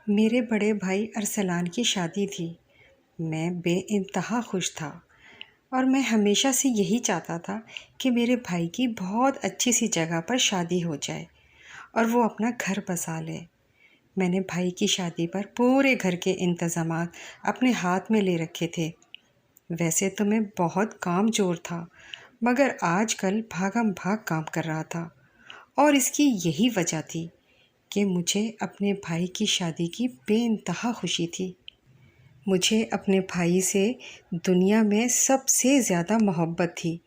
میرے بڑے بھائی ارسلان کی شادی تھی۔ میں بے انتہا خوش تھا اور میں ہمیشہ سے یہی چاہتا تھا کہ میرے بھائی کی بہت اچھی سی جگہ پر شادی ہو جائے اور وہ اپنا گھر بسا لے۔ میں نے بھائی کی شادی پر پورے گھر کے انتظامات اپنے ہاتھ میں لے رکھے تھے۔ ویسے تو میں بہت کام چور تھا، مگر آج کل بھاگم بھاگ کام کر رہا تھا، اور اس کی یہی وجہ تھی کہ مجھے اپنے بھائی کی شادی کی بے انتہا خوشی تھی۔ مجھے اپنے بھائی سے دنیا میں سب سے زیادہ محبت تھی۔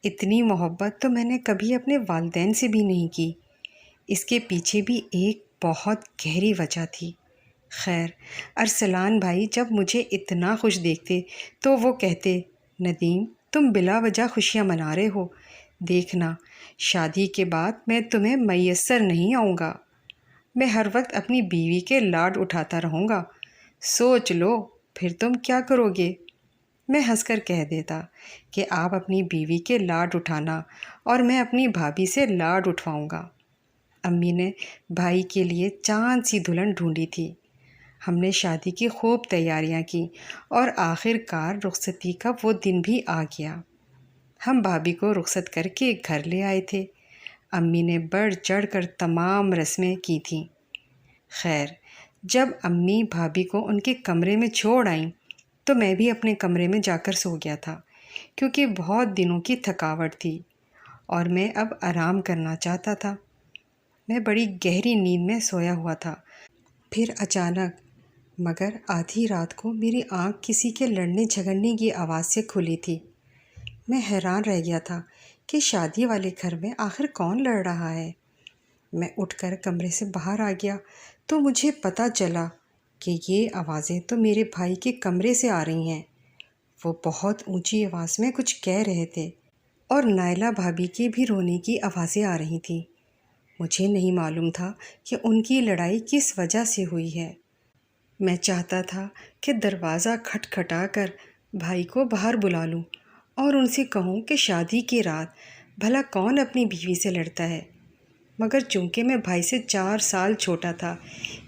اتنی محبت تو میں نے کبھی اپنے والدین سے بھی نہیں کی۔ اس کے پیچھے بھی ایک بہت گہری وجہ تھی۔ خیر، ارسلان بھائی جب مجھے اتنا خوش دیکھتے تو وہ کہتے، ندیم تم بلا وجہ خوشیاں منا رہے ہو، دیکھنا شادی کے بعد میں تمہیں میسر نہیں آؤں گا، میں ہر وقت اپنی بیوی کے لاڈ اٹھاتا رہوں گا، سوچ لو پھر تم کیا کرو گے۔ میں ہنس کر کہہ دیتا کہ آپ اپنی بیوی کے لاڈ اٹھانا اور میں اپنی بھابھی سے لاڈ اٹھواؤں گا۔ امی نے بھائی کے لیے چاند سی دلہن ڈھونڈی تھی۔ ہم نے شادی کی خوب تیاریاں کی اور آخر کار رخصتی کا وہ دن بھی آ گیا۔ ہم بھابھی کو رخصت کر کے گھر لے آئے تھے۔ امی نے بڑھ چڑھ کر تمام رسمیں کی تھیں۔ خیر، جب امی بھابھی کو ان کے کمرے میں چھوڑ آئیں تو میں بھی اپنے کمرے میں جا کر سو گیا تھا، کیونکہ بہت دنوں کی تھکاوٹ تھی اور میں اب آرام کرنا چاہتا تھا۔ میں بڑی گہری نیند میں سویا ہوا تھا۔ پھر اچانک مگر آدھی رات کو میری آنکھ کسی کے لڑنے جھگڑنے کی آواز سے کھلی تھی۔ میں حیران رہ گیا تھا کہ شادی والے گھر میں آخر کون لڑ رہا ہے۔ میں اٹھ کر کمرے سے باہر آ گیا تو مجھے پتہ چلا کہ یہ آوازیں تو میرے بھائی کے کمرے سے آ رہی ہیں۔ وہ بہت اونچی آواز میں کچھ کہہ رہے تھے اور نائلہ بھابھی کی بھی رونے کی آوازیں آ رہی تھیں۔ مجھے نہیں معلوم تھا کہ ان کی لڑائی کس وجہ سے ہوئی ہے۔ میں چاہتا تھا کہ دروازہ کھٹکھٹا کر بھائی کو باہر بلا لوں اور ان سے کہوں کہ شادی کی رات بھلا کون اپنی بیوی سے لڑتا ہے، مگر چونکہ میں بھائی سے 4 سال چھوٹا تھا،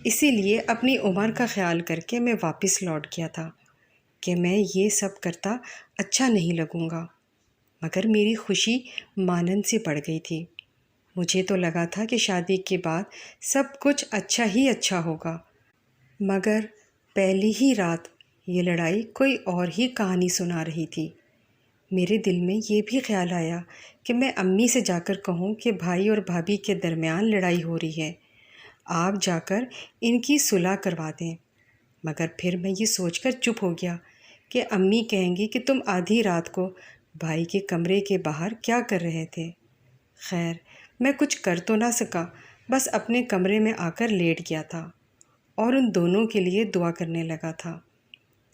اسی لیے اپنی عمر کا خیال کر کے میں واپس لوٹ گیا تھا کہ میں یہ سب کرتا اچھا نہیں لگوں گا۔ مگر میری خوشی مانند سے بڑھ گئی تھی۔ مجھے تو لگا تھا کہ شادی کے بعد سب کچھ اچھا ہی اچھا ہوگا، مگر پہلی ہی رات یہ لڑائی کوئی اور ہی کہانی سنا رہی تھی۔ میرے دل میں یہ بھی خیال آیا کہ میں امی سے جا کر کہوں کہ بھائی اور بھابھی کے درمیان لڑائی ہو رہی ہے، آپ جا کر ان کی صلح کروا دیں۔ مگر پھر میں یہ سوچ کر چپ ہو گیا کہ امی کہیں گی کہ تم آدھی رات کو بھائی کے کمرے کے باہر کیا کر رہے تھے۔ خیر، میں کچھ کر تو نہ سکا، بس اپنے کمرے میں آ کر لیٹ گیا تھا اور ان دونوں کے لیے دعا کرنے لگا تھا۔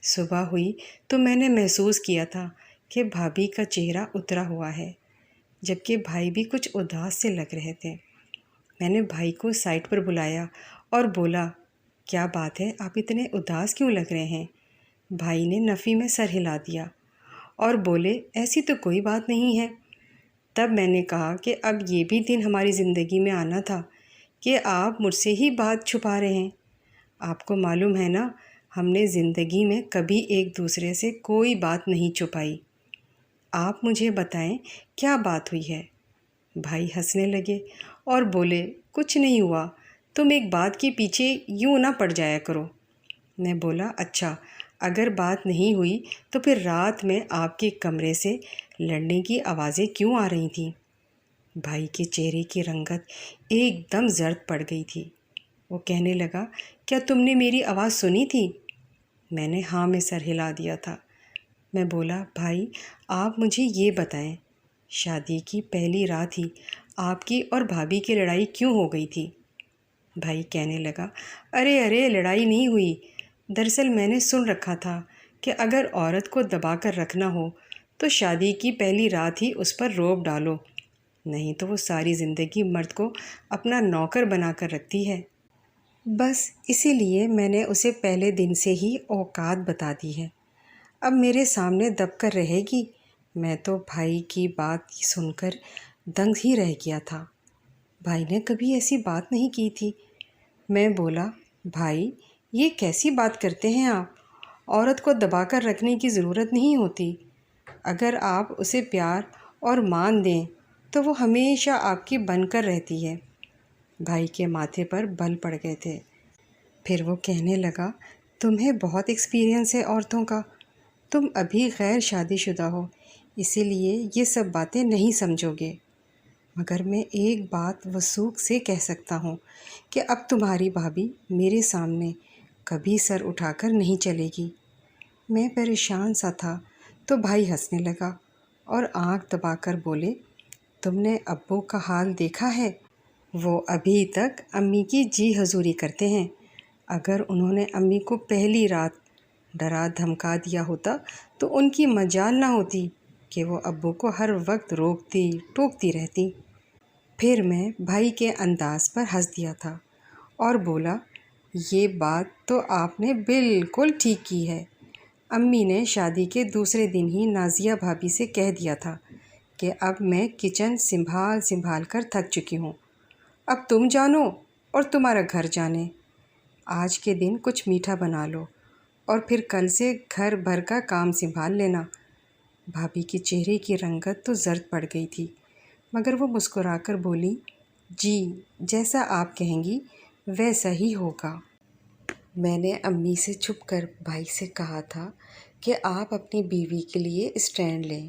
صبح ہوئی تو میں نے محسوس کیا تھا کہ بھابھی کا چہرہ اترا ہوا ہے، جبکہ بھائی بھی کچھ اداس سے لگ رہے تھے۔ میں نے بھائی کو سائڈ پر بلایا اور بولا، کیا بات ہے، آپ اتنے اداس کیوں لگ رہے ہیں؟ بھائی نے نفی میں سر ہلا دیا اور بولے، ایسی تو کوئی بات نہیں ہے۔ تب میں نے کہا کہ اب یہ بھی دن ہماری زندگی میں آنا تھا کہ آپ مجھ سے ہی بات چھپا رہے ہیں۔ آپ کو معلوم ہے نا، ہم نے زندگی میں کبھی ایک دوسرے سے کوئی بات نہیں چھپائی۔ آپ مجھے بتائیں کیا بات ہوئی ہے؟ بھائی ہنسنے لگے اور بولے، کچھ نہیں ہوا، تم ایک بات کے پیچھے یوں نہ پڑ جایا کرو۔ میں بولا، اچھا اگر بات نہیں ہوئی تو پھر رات میں آپ کے کمرے سے لڑنے کی آوازیں کیوں آ رہی تھیں؟ بھائی کے چہرے کی رنگت ایک دم زرد پڑ گئی تھی۔ وہ کہنے لگا، کیا تم نے میری آواز سنی تھی؟ میں نے ہاں میں سر ہلا دیا تھا۔ میں بولا، بھائی آپ مجھے یہ بتائیں، شادی کی پہلی رات ہی آپ کی اور بھابھی کی لڑائی کیوں ہو گئی تھی؟ بھائی کہنے لگا، ارے لڑائی نہیں ہوئی، دراصل میں نے سن رکھا تھا کہ اگر عورت کو دبا کر رکھنا ہو تو شادی کی پہلی رات ہی اس پر روب ڈالو، نہیں تو وہ ساری زندگی مرد کو اپنا نوکر بنا کر رکھتی ہے۔ بس اسی لیے میں نے اسے پہلے دن سے ہی اوقات بتا دی ہے، اب میرے سامنے دب کر رہے گی۔ میں تو بھائی کی بات سن کر دنگ ہی رہ گیا تھا۔ بھائی نے کبھی ایسی بات نہیں کی تھی۔ میں بولا، بھائی یہ کیسی بات کرتے ہیں آپ؟ عورت کو دبا کر رکھنے کی ضرورت نہیں ہوتی۔ اگر آپ اسے پیار اور مان دیں تو وہ ہمیشہ آپ کی بن کر رہتی ہے۔ بھائی کے ماتھے پر بل پڑ گئے تھے۔ پھر وہ کہنے لگا، تمہیں بہت ایکسپیرینس ہے عورتوں کا، تم ابھی غیر شادی شدہ ہو، اسی لیے یہ سب باتیں نہیں سمجھو گے، مگر میں ایک بات وثوق سے کہہ سکتا ہوں کہ اب تمہاری بھابھی میرے سامنے کبھی سر اٹھا کر نہیں چلے گی۔ میں پریشان سا تھا تو بھائی ہنسنے لگا اور آنکھ دبا کر بولے، تم نے ابو کا حال دیکھا ہے؟ وہ ابھی تک امی کی جی حضوری کرتے ہیں۔ اگر انہوں نے امی کو پہلی رات ڈرا دھمکا دیا ہوتا تو ان کی مجال نہ ہوتی کہ وہ ابو کو ہر وقت روکتی ٹوکتی رہتی۔ پھر میں بھائی کے انداز پر ہنس دیا تھا اور بولا، یہ بات تو آپ نے بالکل ٹھیک کی ہے۔ امی نے شادی کے دوسرے دن ہی نازیہ بھابھی سے کہہ دیا تھا کہ اب میں کچن سنبھال کر تھک چکی ہوں، اب تم جانو اور تمہارا گھر جانے۔ آج کے دن کچھ میٹھا بنا لو اور پھر کل سے گھر بھر کا کام سنبھال لینا۔ بھابھی کے چہرے کی رنگت تو زرد پڑ گئی تھی، مگر وہ مسکرا کر بولی، جی جیسا آپ کہیں گی ویسا ہی ہوگا۔ میں نے امی سے چھپ کر بھائی سے کہا تھا کہ آپ اپنی بیوی کے لیے اسٹینڈ لیں،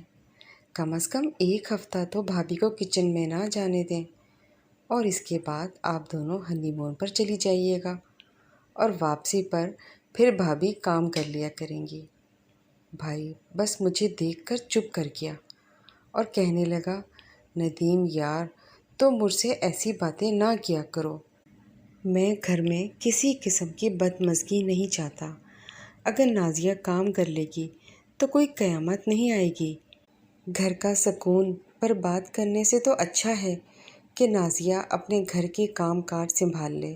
کم از کم ایک ہفتہ تو بھابھی کو کچن میں نہ جانے دیں، اور اس کے بعد آپ دونوں ہنی مون پر چلی جائیے گا اور واپسی پر پھر بھابھی کام کر لیا کریں گی۔ بھائی بس مجھے دیکھ کر چپ کر گیا اور کہنے لگا، ندیم یار تم مجھ سے ایسی باتیں نہ کیا کرو، میں گھر میں کسی قسم کی بدمزگی نہیں چاہتا۔ اگر نازیہ کام کر لے گی تو کوئی قیامت نہیں آئے گی۔ گھر کا سکون پر بات کرنے سے تو اچھا ہے کہ نازیہ اپنے گھر کے کام کاج سنبھال لے۔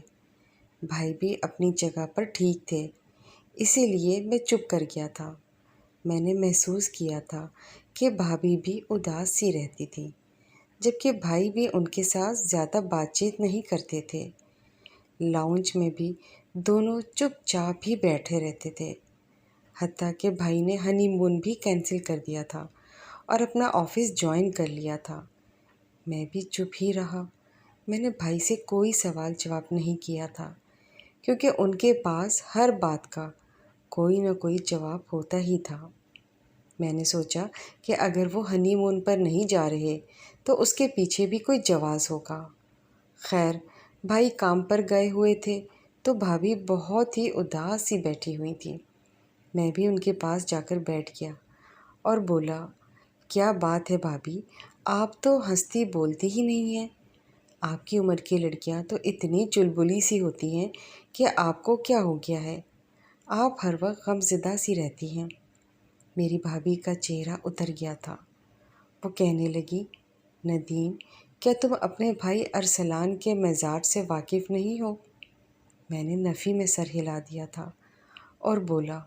بھائی بھی اپنی جگہ پر ٹھیک تھے، اسی لیے میں چپ کر گیا تھا۔ میں نے محسوس کیا تھا کہ بھابھی بھی اداس سی رہتی تھی، جبکہ بھائی بھی ان کے ساتھ زیادہ بات چیت نہیں کرتے تھے۔ لاؤنج میں بھی دونوں چپ چاپ ہی بیٹھے رہتے تھے، حتیٰ کہ بھائی نے ہنی مون بھی کینسل کر دیا تھا اور اپنا آفس جوائن کر لیا تھا۔ میں بھی چپ ہی رہا۔ میں نے بھائی سے کوئی سوال جواب نہیں کیا تھا، کیونکہ ان کے پاس ہر بات کا کوئی نہ کوئی جواب ہوتا ہی تھا۔ میں نے سوچا کہ اگر وہ ہنی مون پر نہیں جا رہے تو اس کے پیچھے بھی کوئی جواز ہوگا۔ خیر بھائی کام پر گئے ہوئے تھے تو بھابھی بہت ہی اداس سی بیٹھی ہوئی تھی۔ میں بھی ان کے پاس جا کر بیٹھ گیا اور بولا، کیا بات ہے بھابھی، آپ تو ہنستی بولتی ہی نہیں ہیں۔ آپ کی عمر کی لڑکیاں تو اتنی چلبلی سی ہوتی ہیں کہ آپ کو کیا ہو گیا ہے؟ آپ ہر وقت غم زدہ سی رہتی ہیں۔ میری بھابھی کا چہرہ اتر گیا تھا۔ وہ کہنے لگی، ندیم کیا تم اپنے بھائی ارسلان کے مزاج سے واقف نہیں ہو؟ میں نے نفی میں سر ہلا دیا تھا اور بولا،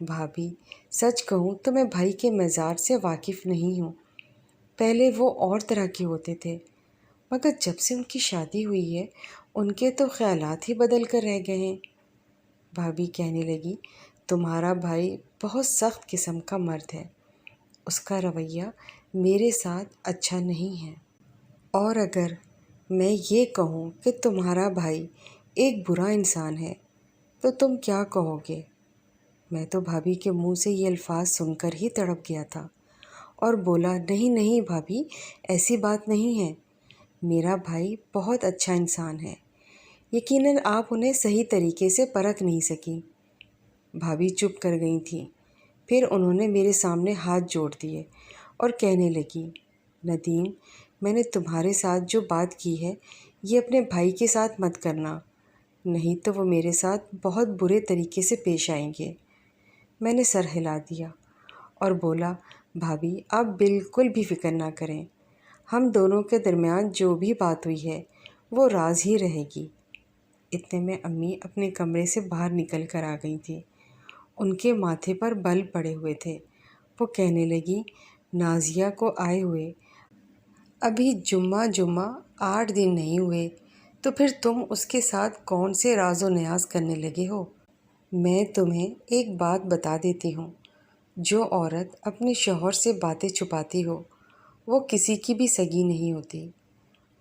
بھابھی سچ کہوں تو میں بھائی کے مزاج سے واقف نہیں ہوں۔ پہلے وہ اور طرح کے ہوتے تھے، مگر جب سے ان کی شادی ہوئی ہے ان کے تو خیالات ہی بدل کر رہ گئے ہیں۔ بھابھی کہنے لگی، تمہارا بھائی بہت سخت قسم کا مرد ہے، اس کا رویہ میرے ساتھ اچھا نہیں ہے۔ اور اگر میں یہ کہوں کہ تمہارا بھائی ایک برا انسان ہے تو تم کیا کہو گے؟ میں تو بھابھی کے منہ سے یہ الفاظ سن کر ہی تڑپ گیا تھا اور بولا، نہیں نہیں بھابھی، ایسی بات نہیں ہے، میرا بھائی بہت اچھا انسان ہے، یقیناً آپ انہیں صحیح طریقے سے پرکھ نہیں سکی۔ بھابھی چپ کر گئی تھیں، پھر انہوں نے میرے سامنے ہاتھ جوڑ دیے اور کہنے لگی، ندیم میں نے تمہارے ساتھ جو بات کی ہے یہ اپنے بھائی کے ساتھ مت کرنا، نہیں تو وہ میرے ساتھ بہت برے طریقے سے پیش آئیں گے۔ میں نے سر ہلا دیا اور بولا، بھابھی آپ بالکل بھی فکر نہ کریں، ہم دونوں کے درمیان جو بھی بات ہوئی ہے وہ راز ہی رہے گی۔ اتنے میں امی اپنے کمرے سے باہر نکل کر آ گئی تھی، ان کے ماتھے پر بل پڑے ہوئے تھے۔ وہ کہنے لگی، نازیہ کو آئے ہوئے ابھی جمعہ 8 دن نہیں ہوئے، تو پھر تم اس کے ساتھ کون سے راز و نیاز کرنے لگے ہو؟ میں تمہیں ایک بات بتا دیتی ہوں، جو عورت اپنے شوہر سے باتیں چھپاتی ہو وہ کسی کی بھی سگی نہیں ہوتی۔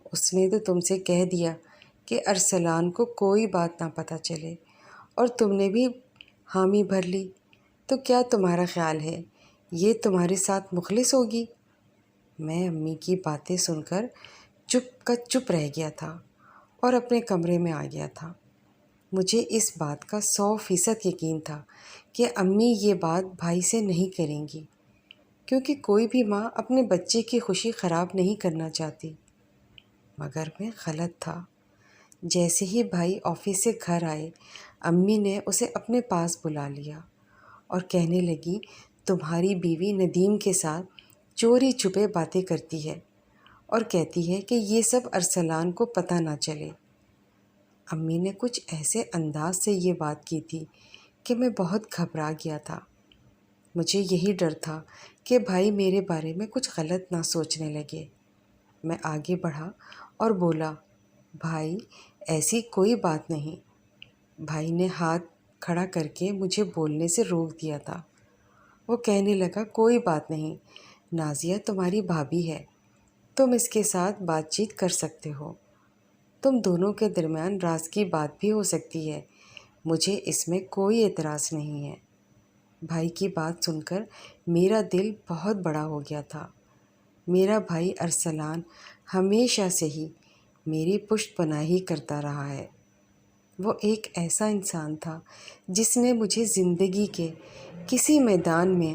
اس نے تو تم سے کہہ دیا کہ ارسلان کو کوئی بات نہ پتہ چلے، اور تم نے بھی حامی بھر لی۔ تو کیا تمہارا خیال ہے یہ تمہارے ساتھ مخلص ہوگی؟ میں امی کی باتیں سن کر چپ کا چپ رہ گیا تھا اور اپنے کمرے میں آ گیا تھا۔ مجھے اس بات کا 100% یقین تھا کہ امی یہ بات بھائی سے نہیں کریں گی، کیونکہ کوئی بھی ماں اپنے بچے کی خوشی خراب نہیں کرنا چاہتی۔ مگر میں غلط تھا۔ جیسے ہی بھائی آفس سے گھر آئے، امی نے اسے اپنے پاس بلا لیا اور کہنے لگی، تمہاری بیوی ندیم کے ساتھ چوری چھپے باتیں کرتی ہے اور کہتی ہے کہ یہ سب ارسلان کو پتہ نہ چلے۔ امی نے کچھ ایسے انداز سے یہ بات کی تھی کہ میں بہت گھبرا گیا تھا۔ مجھے یہی ڈر تھا کہ بھائی میرے بارے میں کچھ غلط نہ سوچنے لگے۔ میں آگے بڑھا اور بولا، بھائی ایسی کوئی بات نہیں۔ بھائی نے ہاتھ کھڑا کر کے مجھے بولنے سے روک دیا تھا۔ وہ کہنے لگا، کوئی بات نہیں، نازیہ تمہاری بھابھی ہے، تم اس کے ساتھ بات چیت کر سکتے ہو، تم دونوں کے درمیان راز کی بات بھی ہو سکتی ہے، مجھے اس میں کوئی اعتراض نہیں ہے۔ بھائی کی بات سن کر میرا دل بہت بڑا ہو گیا تھا۔ میرا بھائی ارسلان ہمیشہ سے ہی میری پشت پناہی کرتا رہا ہے۔ وہ ایک ایسا انسان تھا جس نے مجھے زندگی کے کسی میدان میں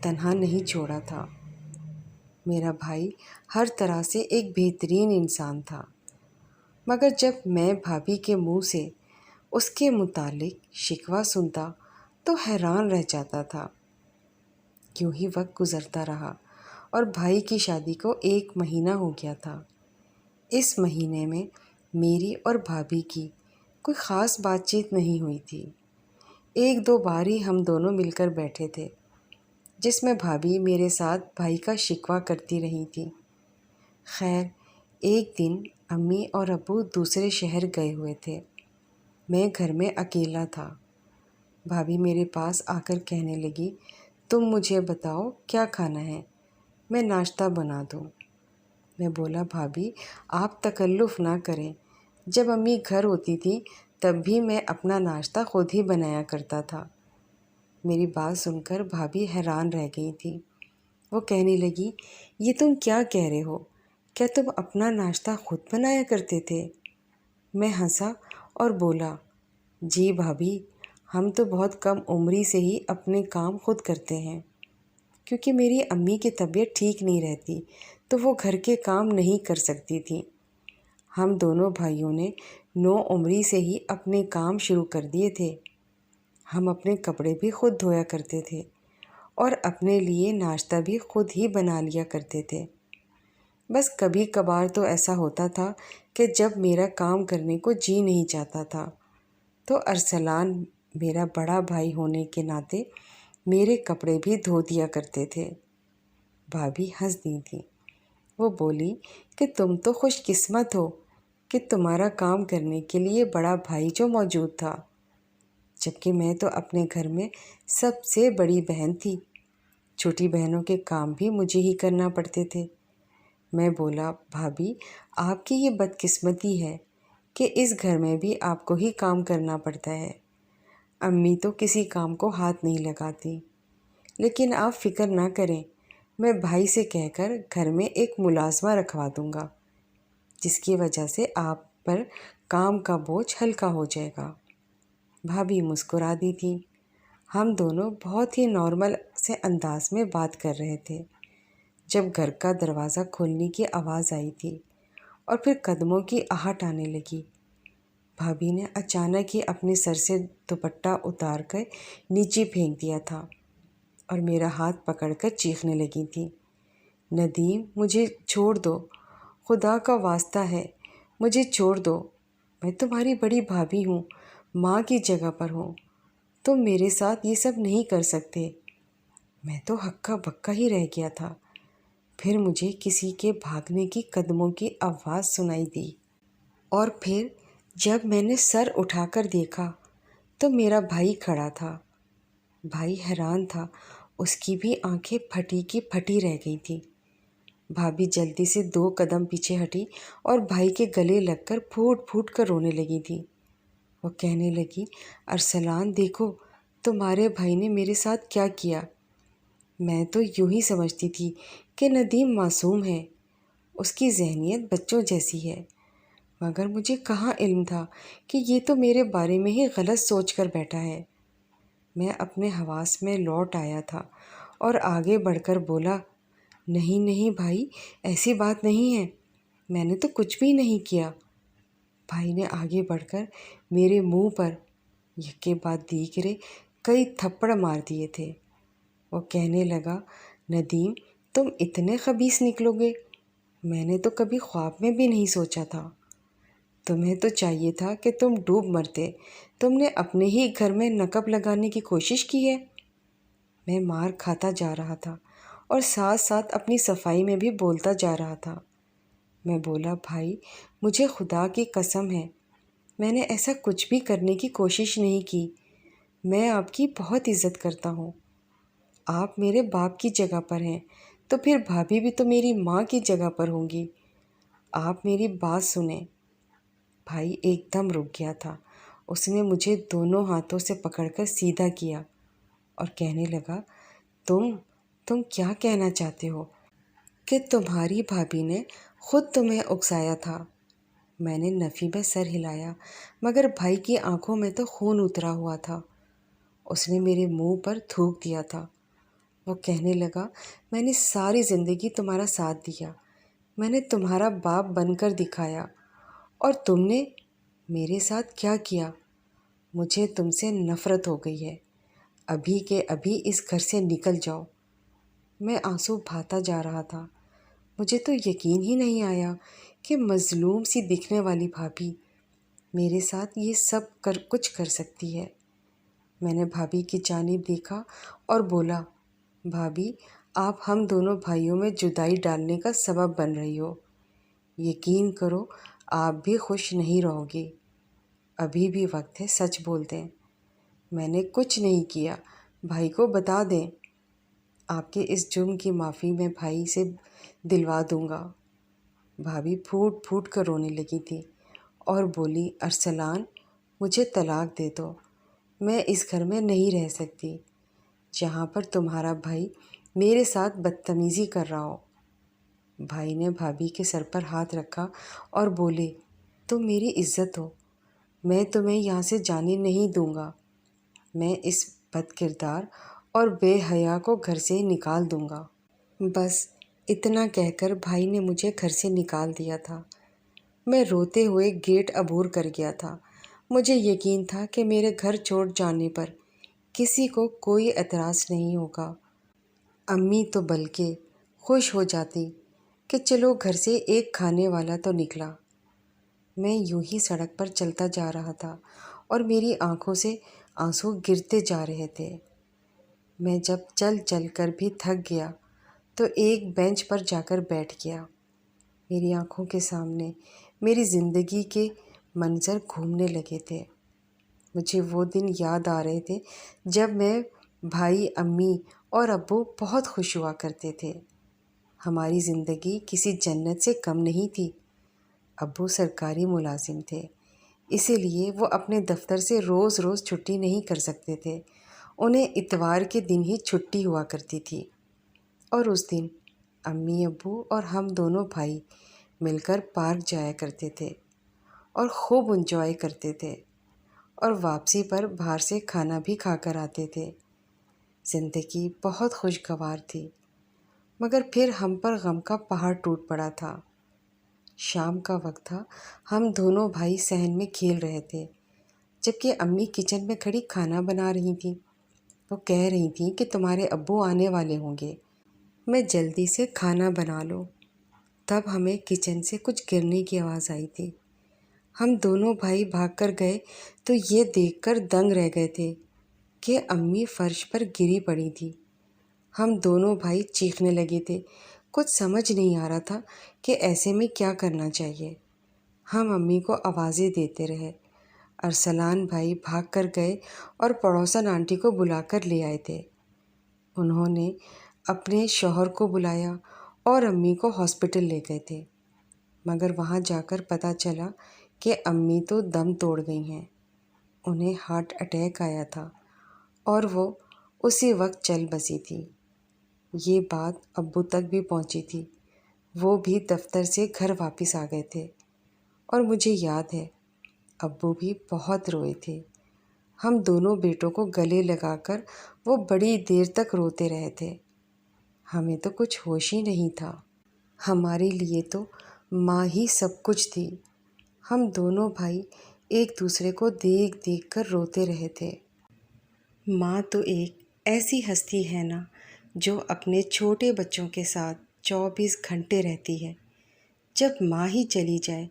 تنہا نہیں چھوڑا تھا۔ میرا بھائی ہر طرح سے ایک بہترین انسان تھا، مگر جب میں بھابھی کے منہ سے اس کے متعلق شکوہ سنتا تو حیران رہ جاتا تھا۔ یوں ہی وقت گزرتا رہا اور بھائی کی شادی کو 1 مہینہ ہو گیا تھا۔ اس مہینے میں میری اور بھابھی کی کوئی خاص بات چیت نہیں ہوئی تھی۔ 1-2 بار ہی ہم دونوں مل کر بیٹھے تھے، جس میں بھابھی میرے ساتھ بھائی کا شکوہ کرتی رہی تھی۔ خیر، ایک دن امی اور ابو دوسرے شہر گئے ہوئے تھے۔ میں گھر میں اکیلا تھا۔ بھابھی میرے پاس آ کر کہنے لگی، تم مجھے بتاؤ کیا کھانا ہے، میں ناشتہ بنا دوں۔ میں بولا، بھابھی آپ تکلف نہ کریں، جب امی گھر ہوتی تھی تب بھی میں اپنا ناشتہ خود ہی بنایا کرتا تھا۔ میری بات سن کر بھابھی حیران رہ گئی تھی۔ وہ کہنے لگی، یہ تم کیا کہہ رہے ہو؟ کیا تم اپنا ناشتہ خود بنایا کرتے تھے؟ میں ہنسا اور بولا، جی بھابھی، ہم تو بہت کم عمری سے ہی اپنے کام خود کرتے ہیں، کیونکہ میری امی کی طبیعت ٹھیک نہیں رہتی تو وہ گھر کے کام نہیں کر سکتی تھی۔ ہم دونوں بھائیوں نے 9 عمری سے ہی اپنے کام شروع کر دیے تھے۔ ہم اپنے کپڑے بھی خود دھویا کرتے تھے اور اپنے لیے ناشتہ بھی خود ہی بنا لیا کرتے تھے۔ بس کبھی کبھار تو ایسا ہوتا تھا کہ جب میرا کام کرنے کو جی نہیں چاہتا تھا تو ارسلان میرا بڑا بھائی ہونے کے ناطے میرے کپڑے بھی دھو دیا کرتے تھے۔ بھابھی ہنس دی تھی۔ وہ بولی کہ تم تو خوش قسمت ہو کہ تمہارا کام کرنے کے لیے بڑا بھائی جو موجود تھا، جبکہ میں تو اپنے گھر میں سب سے بڑی بہن تھی، چھوٹی بہنوں کے کام بھی مجھے ہی کرنا پڑتے تھے۔ میں بولا، بھابھی آپ کی یہ بدقسمتی ہے کہ اس گھر میں بھی آپ کو ہی کام کرنا پڑتا ہے، امی تو کسی کام کو ہاتھ نہیں لگاتی۔ لیکن آپ فکر نہ کریں، میں بھائی سے کہہ کر گھر میں ایک ملازمہ رکھوا دوں گا، جس کی وجہ سے آپ پر کام کا بوجھ ہلکا ہو جائے گا۔ بھابھی مسکرا دی تھی۔ ہم دونوں بہت ہی نارمل سے انداز میں بات کر رہے تھے جب گھر کا دروازہ کھولنے کی آواز آئی تھی اور پھر قدموں کی آہٹ آنے لگی۔ بھابھی نے اچانک ہی اپنے سر سے دوپٹہ اتار کر نیچے پھینک دیا تھا اور میرا ہاتھ پکڑ کر چیخنے لگی تھی، ندیم مجھے چھوڑ دو، خدا کا واسطہ ہے مجھے چھوڑ دو، میں تمہاری بڑی بھابھی ہوں، ماں کی جگہ پر ہوں، تم میرے ساتھ یہ سب نہیں کر سکتے۔ میں تو ہکا بکا ہی رہ گیا تھا۔ پھر مجھے کسی کے بھاگنے کی قدموں کی آواز سنائی دی، اور پھر جب میں نے سر اٹھا کر دیکھا تو میرا بھائی کھڑا تھا۔ بھائی حیران تھا، اس کی بھی آنکھیں پھٹی کی پھٹی رہ گئی تھی۔ بھابھی جلدی سے 2 قدم پیچھے ہٹی اور بھائی کے گلے لگ کر پھوٹ پھوٹ کر رونے لگی تھی۔ وہ کہنے لگی، ارسلان دیکھو تمہارے بھائی نے میرے ساتھ کیا کیا۔ میں تو یوں ہی سمجھتی تھی کہ ندیم معصوم ہے، اس کی ذہنیت بچوں جیسی ہے، مگر مجھے کہاں علم تھا کہ یہ تو میرے بارے میں ہی غلط سوچ کر بیٹھا ہے۔ میں اپنے حواس میں لوٹ آیا تھا اور آگے بڑھ کر بولا، نہیں نہیں بھائی، ایسی بات نہیں ہے، میں نے تو کچھ بھی نہیں کیا۔ بھائی نے آگے بڑھ کر میرے منہ پر یکے بعد دیگرے کئی تھپڑ مار دیے تھے۔ وہ کہنے لگا، ندیم تم اتنے خبیث نکلو گے، میں نے تو کبھی خواب میں بھی نہیں سوچا تھا۔ تمہیں تو چاہیے تھا کہ تم ڈوب مرتے، تم نے اپنے ہی گھر میں نقب لگانے کی کوشش کی ہے۔ میں مار کھاتا جا رہا تھا اور ساتھ ساتھ اپنی صفائی میں بھی بولتا جا رہا تھا۔ میں بولا، بھائی مجھے خدا کی قسم ہے، میں نے ایسا کچھ بھی کرنے کی کوشش نہیں کی۔ میں آپ کی بہت عزت کرتا ہوں، آپ میرے باپ کی جگہ پر ہیں، تو پھر بھابھی بھی تو میری ماں کی جگہ پر ہوں گی، آپ میری بات سنیں۔ بھائی ایک دم رک گیا تھا، اس نے مجھے دونوں ہاتھوں سے پکڑ کر سیدھا کیا اور کہنے لگا، تم کیا کہنا چاہتے ہو کہ تمہاری بھابھی نے خود تمہیں اکسایا تھا؟ میں نے نفی میں سر ہلایا، مگر بھائی کی آنکھوں میں تو خون اترا ہوا تھا۔ اس نے میرے منہ پر تھوک دیا تھا۔ وہ کہنے لگا، میں نے ساری زندگی تمہارا ساتھ دیا، میں نے تمہارا باپ بن کر دکھایا، اور تم نے میرے ساتھ کیا کیا؟ مجھے تم سے نفرت ہو گئی ہے، ابھی کے ابھی اس گھر سے نکل جاؤ۔ میں آنسو بہاتا جا رہا تھا، مجھے تو یقین ہی نہیں آیا کہ مظلوم سی دکھنے والی بھابھی میرے ساتھ یہ سب کچھ کر سکتی ہے۔ میں نے بھابھی کی جانب دیکھا اور بولا، بھابھی آپ ہم دونوں بھائیوں میں جدائی ڈالنے کا سبب بن رہی ہو، یقین کرو آپ بھی خوش نہیں رہو گی، ابھی بھی وقت ہے سچ بول دیں۔ میں نے کچھ نہیں کیا، بھائی کو بتا دیں، آپ کے اس جرم کی معافی میں بھائی سے دلوا دوں گا۔ بھابھی پھوٹ پھوٹ کر رونے لگی تھی اور بولی، ارسلان مجھے طلاق دے دو، میں اس گھر میں نہیں رہ سکتی جہاں پر تمہارا بھائی میرے ساتھ بدتمیزی کر رہا ہو۔ بھائی نے بھابھی کے سر پر ہاتھ رکھا اور بولے، تم میری عزت ہو، میں تمہیں یہاں سے جانے نہیں دوں گا، میں اس بد کردار اور بے حیا کو گھر سے نکال دوں گا۔ بس اتنا کہہ کر بھائی نے مجھے گھر سے نکال دیا تھا۔ میں روتے ہوئے گیٹ عبور کر گیا تھا۔ مجھے یقین تھا کہ میرے گھر چھوڑ جانے پر کسی کو کوئی اعتراض نہیں ہوگا، امی تو بلکہ خوش ہو جاتی کہ چلو گھر سے ایک کھانے والا تو نکلا۔ میں یوں ہی سڑک پر چلتا جا رہا تھا اور میری آنکھوں سے آنسو گرتے جا رہے تھے۔ میں جب چل چل کر بھی تھک گیا تو ایک بینچ پر جا کر بیٹھ گیا۔ میری آنکھوں کے سامنے میری زندگی کے منظر گھومنے لگے تھے۔ مجھے وہ دن یاد آ رہے تھے جب میں، بھائی، امی اور ابو بہت خوش ہوا کرتے تھے۔ ہماری زندگی کسی جنت سے کم نہیں تھی۔ ابو سرکاری ملازم تھے، اسی لیے وہ اپنے دفتر سے روز روز چھٹی نہیں کر سکتے تھے، انہیں اتوار کے دن ہی چھٹی ہوا کرتی تھی، اور اس دن امی ابو اور ہم دونوں بھائی مل کر پارک جایا کرتے تھے اور خوب انجوائے کرتے تھے، اور واپسی پر باہر سے کھانا بھی کھا کر آتے تھے۔ زندگی بہت خوشگوار تھی، مگر پھر ہم پر غم کا پہاڑ ٹوٹ پڑا تھا۔ شام کا وقت تھا، ہم دونوں بھائی صحن میں کھیل رہے تھے، جبکہ امی کچن میں کھڑی کھانا بنا رہی تھیں۔ وہ کہہ رہی تھیں کہ تمہارے ابو آنے والے ہوں گے، میں جلدی سے کھانا بنا لو۔ تب ہمیں کچن سے کچھ گرنے کی آواز آئی تھی۔ ہم دونوں بھائی بھاگ کر گئے تو یہ دیکھ کر دنگ رہ گئے تھے کہ امی فرش پر گری پڑی تھی۔ ہم دونوں بھائی چیخنے لگے تھے، کچھ سمجھ نہیں آ رہا تھا کہ ایسے میں کیا کرنا چاہیے۔ ہم امی کو آوازیں دیتے رہے، ارسلان بھائی بھاگ کر گئے اور پڑوسن آنٹی کو بلا کر لے آئے تھے۔ انہوں نے اپنے شوہر کو بلایا اور امی کو ہاسپٹل لے گئے تھے، مگر وہاں جا کر پتہ چلا کہ امی تو دم توڑ گئی ہیں۔ انہیں ہارٹ اٹیک آیا تھا اور وہ اسی وقت چل بسی تھی۔ یہ بات ابو تک بھی پہنچی تھی۔ وہ بھی دفتر سے گھر واپس آ گئے تھے اور مجھے یاد ہے ابو بھی بہت روئے تھے۔ ہم دونوں بیٹوں کو گلے لگا کر وہ بڑی دیر تک روتے رہے تھے۔ ہمیں تو کچھ ہوش ہی نہیں تھا۔ ہمارے لیے تو ماں ہی سب کچھ تھی۔ ہم دونوں بھائی ایک دوسرے کو دیکھ دیکھ کر روتے رہے تھے۔ ماں تو ایک ایسی ہستی ہے نا جو اپنے چھوٹے بچوں کے ساتھ 24 گھنٹے رہتی ہے۔ جب ماں ہی چلی جائے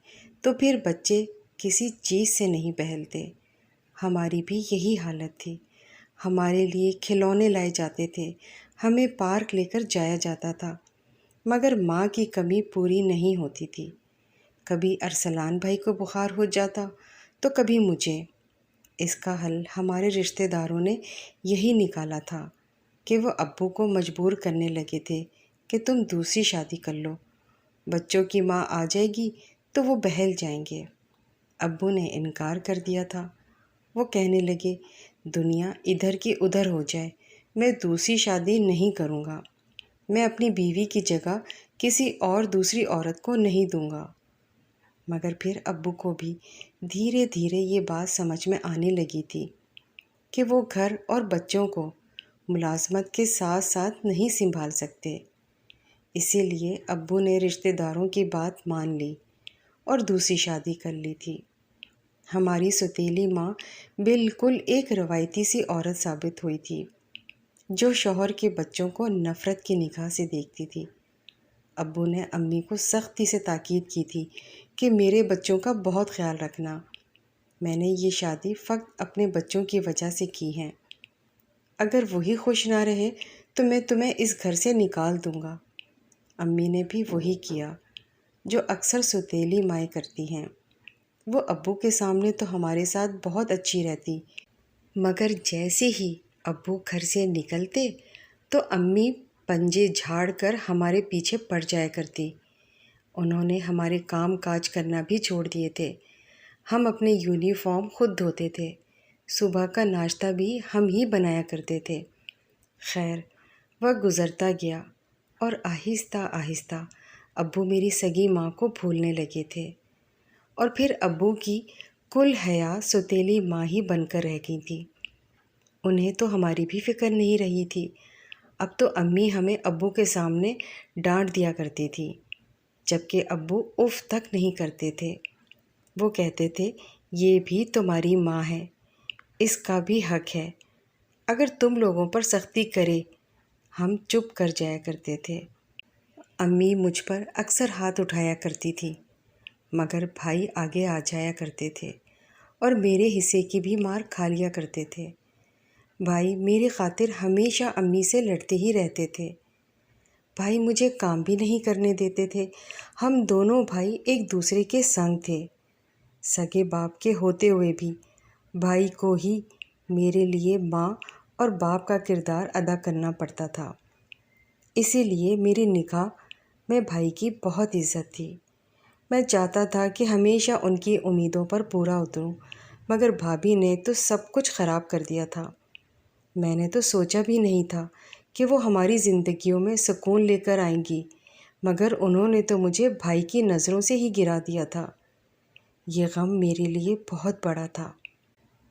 تو پھر بچے کسی چیز سے نہیں بہلتے۔ ہماری بھی یہی حالت تھی۔ ہمارے لیے کھلونے لائے جاتے تھے، ہمیں پارک لے کر جایا جاتا تھا، مگر ماں کی کمی پوری نہیں ہوتی تھی۔ کبھی ارسلان بھائی کو بخار ہو جاتا تو کبھی مجھے۔ اس کا حل ہمارے رشتہ داروں نے یہی نکالا تھا کہ وہ ابو کو مجبور کرنے لگے تھے کہ تم دوسری شادی کر لو، بچوں کی ماں آ جائے گی تو وہ بہل جائیں گے۔ ابو نے انکار کر دیا تھا۔ وہ کہنے لگے دنیا ادھر کی ادھر ہو جائے، میں دوسری شادی نہیں کروں گا، میں اپنی بیوی کی جگہ کسی اور دوسری عورت کو نہیں دوں گا۔ مگر پھر ابو کو بھی دھیرے دھیرے یہ بات سمجھ میں آنے لگی تھی کہ وہ گھر اور بچوں کو ملازمت کے ساتھ ساتھ نہیں سنبھال سکتے۔ اسی لیے ابو نے رشتہ داروں کی بات مان لی اور دوسری شادی کر لی تھی۔ ہماری سوتیلی ماں بالکل ایک روایتی سی عورت ثابت ہوئی تھی، جو شوہر کے بچوں کو نفرت کی نگاہ سے دیکھتی تھی۔ ابو نے امی کو سختی سے تاکید کی تھی کہ میرے بچوں کا بہت خیال رکھنا۔ میں نے یہ شادی فقط اپنے بچوں کی وجہ سے کی ہے۔ اگر وہی خوش نہ رہے تو میں تمہیں اس گھر سے نکال دوں گا۔ امی نے بھی وہی کیا جو اکثر سوتیلی مائیں کرتی ہیں۔ وہ ابو کے سامنے تو ہمارے ساتھ بہت اچھی رہتی، مگر جیسے ہی ابو گھر سے نکلتے تو امی پنجے جھاڑ کر ہمارے پیچھے پڑ جایا کرتی۔ انہوں نے ہمارے کام کاج کرنا بھی چھوڑ دیے تھے۔ ہم اپنے یونیفارم خود دھوتے تھے، صبح کا ناشتہ بھی ہم ہی بنایا کرتے تھے۔ خیر، وقت گزرتا گیا اور آہستہ آہستہ ابو میری سگی ماں کو بھولنے لگے تھے، اور پھر ابو کی کل حیا سوتیلی ماں ہی بن کر رہ گئی تھی۔ انہیں تو ہماری بھی فکر نہیں رہی تھی۔ اب تو امی ہمیں ابو کے سامنے ڈانٹ دیا کرتی تھی، جبکہ ابو اف تک نہیں کرتے تھے۔ وہ کہتے تھے یہ بھی تمہاری ماں ہے، اس کا بھی حق ہے، اگر تم لوگوں پر سختی کرے۔ ہم چپ کر جایا کرتے تھے۔ امی مجھ پر اکثر ہاتھ اٹھایا کرتی تھی، مگر بھائی آگے آ جایا کرتے تھے اور میرے حصے کی بھی مار کھا لیا کرتے تھے۔ بھائی میری خاطر ہمیشہ امی سے لڑتے ہی رہتے تھے۔ بھائی مجھے کام بھی نہیں کرنے دیتے تھے۔ ہم دونوں بھائی ایک دوسرے کے سنگ تھے۔ سگے باپ کے ہوتے ہوئے بھی بھائی کو ہی میرے لیے ماں اور باپ کا کردار ادا کرنا پڑتا تھا۔ اسی لیے میری نگاہ میں بھائی کی بہت عزت تھی۔ میں چاہتا تھا کہ ہمیشہ ان کی امیدوں پر پورا اتروں، مگر بھابھی نے تو سب کچھ خراب کر دیا تھا۔ میں نے تو سوچا بھی نہیں تھا کہ وہ ہماری زندگیوں میں سکون لے کر آئیں گی، مگر انہوں نے تو مجھے بھائی کی نظروں سے ہی گرا دیا تھا۔ یہ غم میرے لیے بہت بڑا تھا۔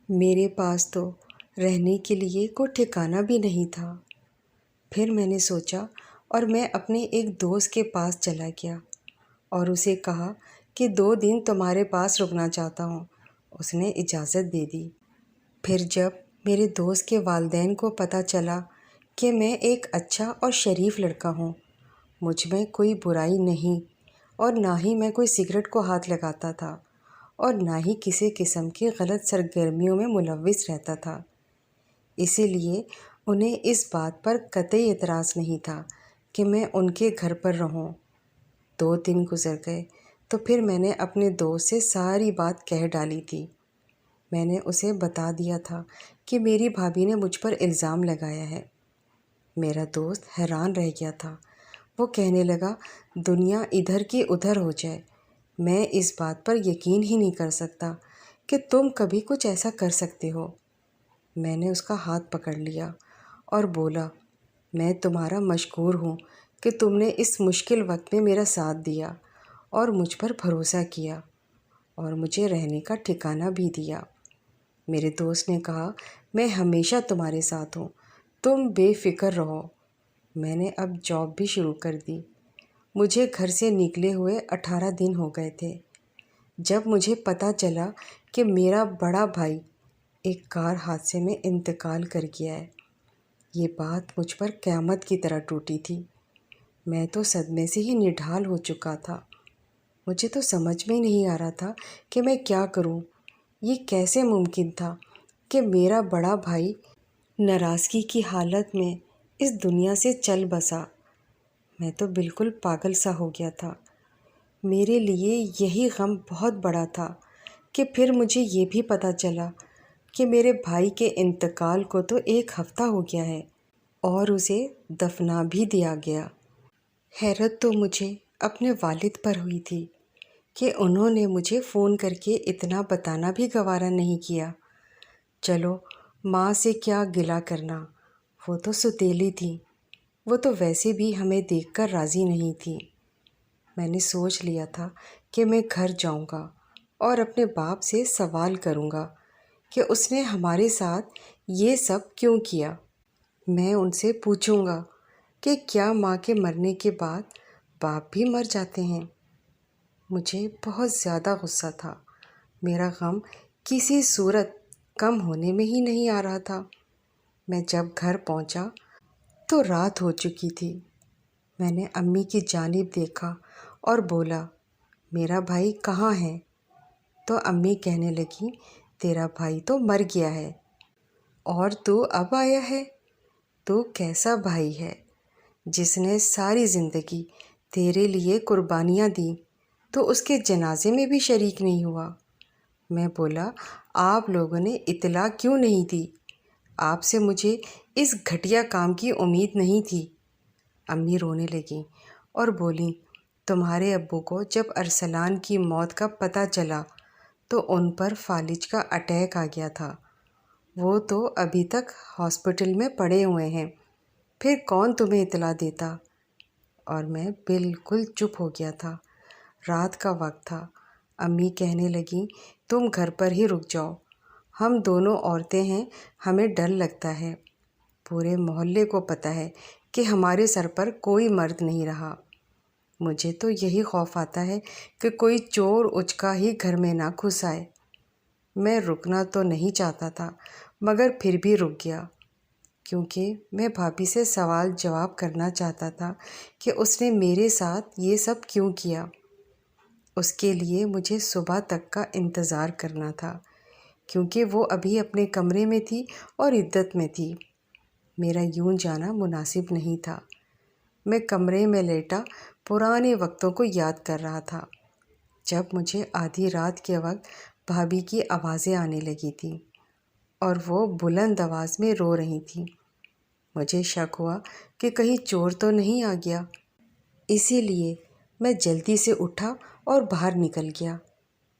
میرے پاس تو رہنے کے لیے کوئی ٹھکانہ بھی نہیں تھا۔ پھر میں نے سوچا اور میں اپنے ایک دوست کے پاس چلا گیا اور اسے کہا کہ 2 دن تمہارے پاس رکنا چاہتا ہوں۔ اس نے اجازت دے دی۔ پھر جب میرے دوست کے والدین کو پتہ چلا کہ میں ایک اچھا اور شریف لڑکا ہوں، مجھ میں کوئی برائی نہیں، اور نہ ہی میں کوئی سگریٹ کو ہاتھ لگاتا تھا اور نہ ہی کسی قسم کی غلط سرگرمیوں میں ملوث رہتا تھا، اسی لیے انہیں اس بات پر قطعی اعتراض نہیں تھا کہ میں ان کے گھر پر رہوں۔ 2 دن گزر گئے تو پھر میں نے اپنے دوست سے ساری بات کہہ ڈالی تھی۔ میں نے اسے بتا دیا تھا کہ میری بھابھی نے مجھ پر الزام لگایا ہے۔ میرا دوست حیران رہ گیا تھا۔ وہ کہنے لگا، دنیا ادھر کی ادھر ہو جائے، میں اس بات پر یقین ہی نہیں کر سکتا کہ تم کبھی کچھ ایسا کر سکتے ہو۔ میں نے اس کا ہاتھ پکڑ لیا اور بولا، میں تمہارا مشکور ہوں کہ تم نے اس مشکل وقت میں میرا ساتھ دیا اور مجھ پر بھروسہ کیا اور مجھے رہنے کا ٹھکانہ بھی دیا۔ میرے دوست نے کہا، میں ہمیشہ تمہارے ساتھ ہوں، تم بے فکر رہو۔ میں نے اب جاب بھی شروع کر دی۔ مجھے گھر سے نکلے ہوئے 18 دن ہو گئے تھے جب مجھے پتہ چلا کہ میرا بڑا بھائی ایک کار حادثے میں انتقال کر گیا ہے۔ یہ بات مجھ پر قیامت کی طرح ٹوٹی تھی۔ میں تو صدمے سے ہی نڈھال ہو چکا تھا۔ مجھے تو سمجھ میں نہیں آ رہا تھا کہ میں کیا کروں۔ یہ کیسے ممکن تھا کہ میرا بڑا بھائی ناراضگی کی حالت میں اس دنیا سے چل بسا۔ میں تو بالکل پاگل سا ہو گیا تھا۔ میرے لیے یہی غم بہت بڑا تھا کہ پھر مجھے یہ بھی پتہ چلا کہ میرے بھائی کے انتقال کو تو 1 ہفتہ ہو گیا ہے اور اسے دفنا بھی دیا گیا۔ حیرت تو مجھے اپنے والد پر ہوئی تھی کہ انہوں نے مجھے فون کر کے اتنا بتانا بھی گوارا نہیں کیا۔ چلو، ماں سے کیا گلہ کرنا، وہ تو ستیلی تھی، وہ تو ویسے بھی ہمیں دیکھ کر راضی نہیں تھی۔ میں نے سوچ لیا تھا کہ میں گھر جاؤں گا اور اپنے باپ سے سوال کروں گا کہ اس نے ہمارے ساتھ یہ سب کیوں کیا۔ میں ان سے پوچھوں گا کہ کیا ماں کے مرنے کے بعد باپ بھی مر جاتے ہیں۔ مجھے بہت زیادہ غصہ تھا۔ میرا غم کسی صورت کم ہونے میں ہی نہیں آ رہا تھا۔ میں جب گھر پہنچا تو رات ہو چکی تھی۔ میں نے امی کی جانب دیکھا اور بولا، میرا بھائی کہاں ہے؟ تو امی کہنے لگی، تیرا بھائی تو مر گیا ہے اور تو اب آیا ہے؟ تو کیسا بھائی ہے جس نے ساری زندگی تیرے لیے قربانیاں دیں، تو اس کے جنازے میں بھی شریک نہیں ہوا۔ میں بولا، آپ لوگوں نے اطلاع کیوں نہیں دی؟ آپ سے مجھے اس گھٹیا کام کی امید نہیں تھی۔ امی رونے لگیں اور بولیں، تمہارے ابو کو جب ارسلان کی موت کا پتہ چلا تو ان پر فالج کا اٹیک آ گیا تھا۔ وہ تو ابھی تک ہاسپٹل میں پڑے ہوئے ہیں، پھر کون تمہیں اطلاع دیتا؟ اور میں بالکل چپ ہو گیا تھا۔ رات کا وقت تھا۔ امی کہنے لگیں، تم گھر پر ہی رک جاؤ، ہم دونوں عورتیں ہیں، ہمیں ڈر لگتا ہے۔ پورے محلے کو پتہ ہے کہ ہمارے سر پر کوئی مرد نہیں رہا۔ مجھے تو یہی خوف آتا ہے کہ کوئی چور اچکا ہی گھر میں نہ گھس آئے۔ میں رکنا تو نہیں چاہتا تھا مگر پھر بھی رک گیا، کیونکہ میں بھابھی سے سوال جواب کرنا چاہتا تھا کہ اس نے میرے ساتھ یہ سب کیوں کیا۔ اس کے لیے مجھے صبح تک کا انتظار کرنا تھا، کیونکہ وہ ابھی اپنے کمرے میں تھی اور عدت میں تھی۔ میرا یوں جانا مناسب نہیں تھا۔ میں کمرے میں لیٹا پرانے وقتوں کو یاد کر رہا تھا، جب مجھے آدھی رات کے وقت بھابھی کی آوازیں آنے لگی تھیں اور وہ بلند آواز میں رو رہی تھیں۔ مجھے شک ہوا کہ کہیں چور تو نہیں آ گیا، اسی لیے میں جلدی سے اٹھا اور باہر نکل گیا۔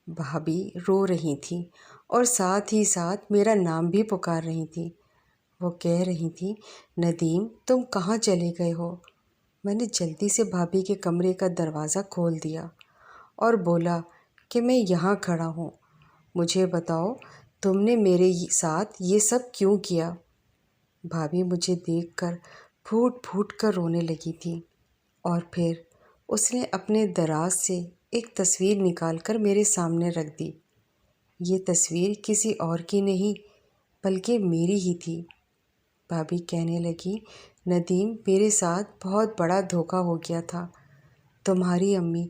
بھابھی رو رہی تھیں اور ساتھ ہی ساتھ میرا نام بھی پکار رہی تھیں۔ وہ کہہ رہی تھیں، ندیم، تم کہاں چلے گئے ہو؟ میں نے جلدی سے بھابھی کے کمرے کا دروازہ کھول دیا اور بولا کہ میں یہاں کھڑا ہوں، مجھے بتاؤ تم نے میرے ساتھ یہ سب کیوں کیا؟ بھابھی مجھے دیکھ کر پھوٹ پھوٹ کر رونے لگی تھی اور پھر اس نے اپنے دراز سے ایک تصویر نکال کر میرے سامنے رکھ دی۔ یہ تصویر کسی اور کی نہیں بلکہ میری ہی تھی۔ بھابھی کہنے لگی، ندیم، میرے ساتھ بہت بڑا دھوکہ ہو گیا تھا۔ تمہاری امی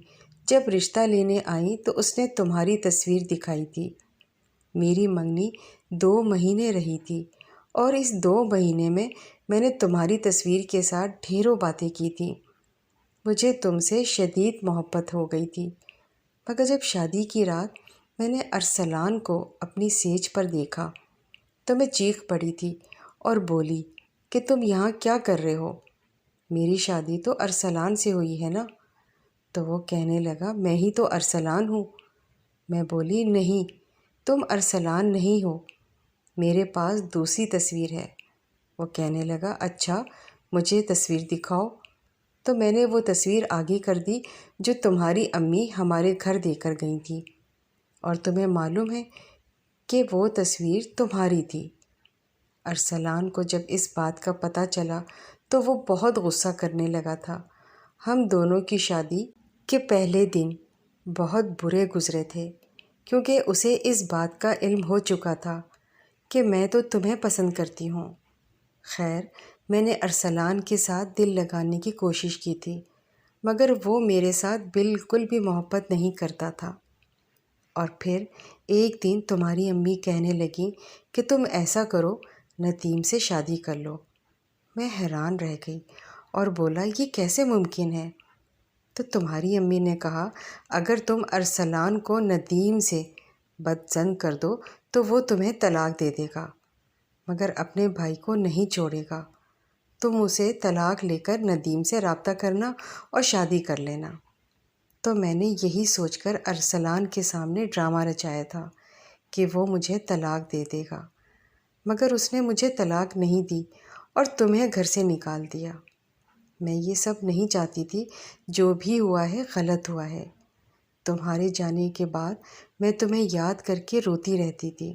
جب رشتہ لینے آئیں تو اس نے تمہاری تصویر دکھائی تھی۔ میری منگنی 2 مہینے رہی تھی اور اس 2 مہینے میں نے تمہاری تصویر کے ساتھ ڈھیروں باتیں کی تھیں۔ مجھے تم سے شدید محبت ہو گئی تھی، مگر جب شادی کی رات میں نے ارسلان کو اپنی سیج پر دیکھا تو میں چیخ پڑی تھی اور بولی کہ تم یہاں کیا کر رہے ہو؟ میری شادی تو ارسلان سے ہوئی ہے نا؟ تو وہ کہنے لگا میں ہی تو ارسلان ہوں۔ میں بولی نہیں، تم ارسلان نہیں ہو، میرے پاس دوسری تصویر ہے۔ وہ کہنے لگا اچھا، مجھے تصویر دکھاؤ۔ تو میں نے وہ تصویر آگے کر دی جو تمہاری امی ہمارے گھر دے کر گئی تھی، اور تمہیں معلوم ہے کہ وہ تصویر تمہاری تھی۔ ارسلان کو جب اس بات کا پتہ چلا تو وہ بہت غصہ کرنے لگا تھا۔ ہم دونوں کی شادی کے پہلے دن بہت برے گزرے تھے، کیونکہ اسے اس بات کا علم ہو چکا تھا کہ میں تو تمہیں پسند کرتی ہوں۔ خیر، میں نے ارسلان کے ساتھ دل لگانے کی کوشش کی تھی، مگر وہ میرے ساتھ بالکل بھی محبت نہیں کرتا تھا۔ اور پھر ایک دن تمہاری امی کہنے لگیں کہ تم ایسا کرو، ندیم سے شادی کر لو۔ میں حیران رہ گئی اور بولا یہ کیسے ممکن ہے؟ تو تمہاری امی نے کہا اگر تم ارسلان کو ندیم سے بدظن کر دو تو وہ تمہیں طلاق دے دے گا، مگر اپنے بھائی کو نہیں چھوڑے گا۔ تم اسے طلاق لے کر ندیم سے رابطہ کرنا اور شادی کر لینا۔ تو میں نے یہی سوچ کر ارسلان کے سامنے ڈرامہ رچایا تھا کہ وہ مجھے طلاق دے دے گا، مگر اس نے مجھے طلاق نہیں دی اور تمہیں گھر سے نکال دیا۔ میں یہ سب نہیں چاہتی تھی، جو بھی ہوا ہے غلط ہوا ہے۔ تمہارے جانے کے بعد میں تمہیں یاد کر کے روتی رہتی تھی۔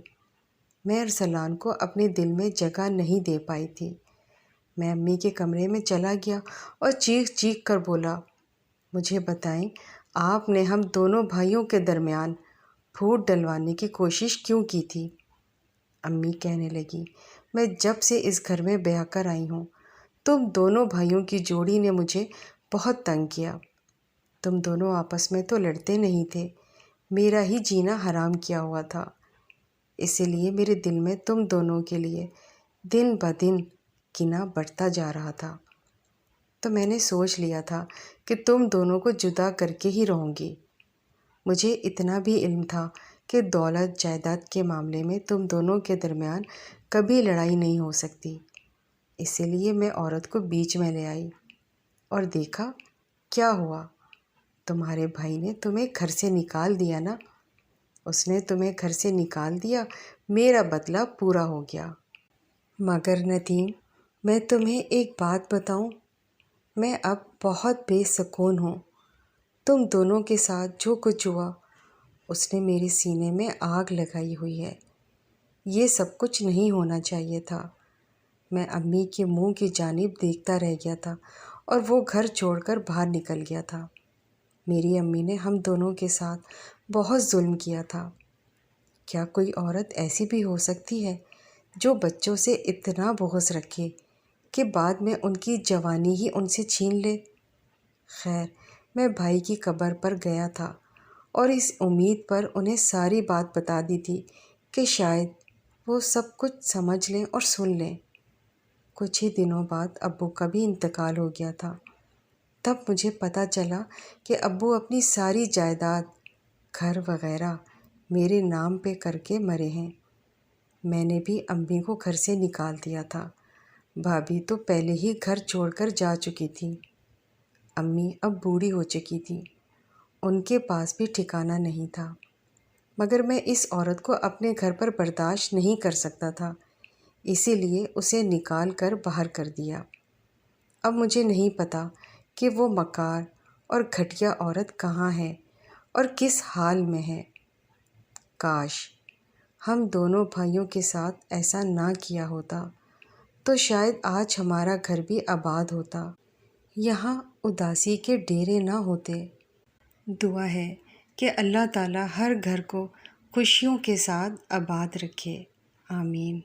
میں ارسلان کو اپنے دل میں جگہ نہیں دے پائی تھی۔ میں امی کے کمرے میں چلا گیا اور چیخ چیخ کر بولا مجھے بتائیں آپ نے ہم دونوں بھائیوں کے درمیان پھوٹ ڈلوانے کی کوشش کیوں کی تھی؟ امی کہنے لگی میں جب سے اس گھر میں بیاہ کر آئی ہوں تم دونوں بھائیوں کی جوڑی نے مجھے بہت تنگ کیا۔ تم دونوں آپس میں تو لڑتے نہیں تھے، میرا ہی جینا حرام کیا ہوا تھا، اسی لیے میرے دل میں تم دونوں کے لیے دن بدن کینہ بڑھتا جا رہا تھا۔ تو میں نے سوچ لیا تھا کہ تم دونوں کو جدا کر کے ہی رہوں گی۔ مجھے اتنا بھی علم تھا کہ دولت جائیداد کے معاملے میں تم دونوں کے درمیان کبھی لڑائی نہیں ہو سکتی، اسی لیے میں عورت کو بیچ میں لے آئی، اور دیکھا کیا ہوا، تمہارے بھائی نے تمہیں گھر سے نکال دیا نا۔ اس نے تمہیں گھر سے نکال دیا، میرا بدلہ پورا ہو گیا۔ مگر ندیم، میں تمہیں ایک بات بتاؤں، میں اب بہت بے سکون ہوں۔ تم دونوں کے ساتھ جو کچھ ہوا اس نے میرے سینے میں آگ لگائی ہوئی ہے۔ یہ سب کچھ نہیں ہونا چاہیے تھا۔ میں امی کے منہ کی جانب دیکھتا رہ گیا تھا اور وہ گھر چھوڑ کر باہر نکل گیا تھا۔ میری امی نے ہم دونوں کے ساتھ بہت ظلم کیا تھا۔ کیا کوئی عورت ایسی بھی ہو سکتی ہے جو بچوں سے اتنا بغض رکھے کہ بعد میں ان کی جوانی ہی ان سے چھین لے؟ خیر، میں بھائی کی قبر پر گیا تھا اور اس امید پر انہیں ساری بات بتا دی تھی کہ شاید وہ سب کچھ سمجھ لیں اور سن لیں۔ کچھ ہی دنوں بعد ابو کا بھی انتقال ہو گیا تھا۔ تب مجھے پتہ چلا کہ ابو اپنی ساری جائیداد، گھر وغیرہ میرے نام پہ کر کے مرے ہیں۔ میں نے بھی امی کو گھر سے نکال دیا تھا۔ بھابھی تو پہلے ہی گھر چھوڑ کر جا چکی تھی۔ امی اب بوڑھی ہو چکی تھی، ان کے پاس بھی ٹھکانہ نہیں تھا، مگر میں اس عورت کو اپنے گھر پر برداشت نہیں کر سکتا تھا، اسی لیے اسے نکال کر باہر کر دیا۔ اب مجھے نہیں پتا کہ وہ مکار اور گھٹیا عورت کہاں ہے اور کس حال میں ہے۔ کاش ہم دونوں بھائیوں کے ساتھ ایسا نہ کیا ہوتا تو شاید آج ہمارا گھر بھی آباد ہوتا، یہاں اداسی کے ڈیرے نہ ہوتے۔ دعا ہے کہ اللہ تعالیٰ ہر گھر کو خوشیوں کے ساتھ آباد رکھے، آمین۔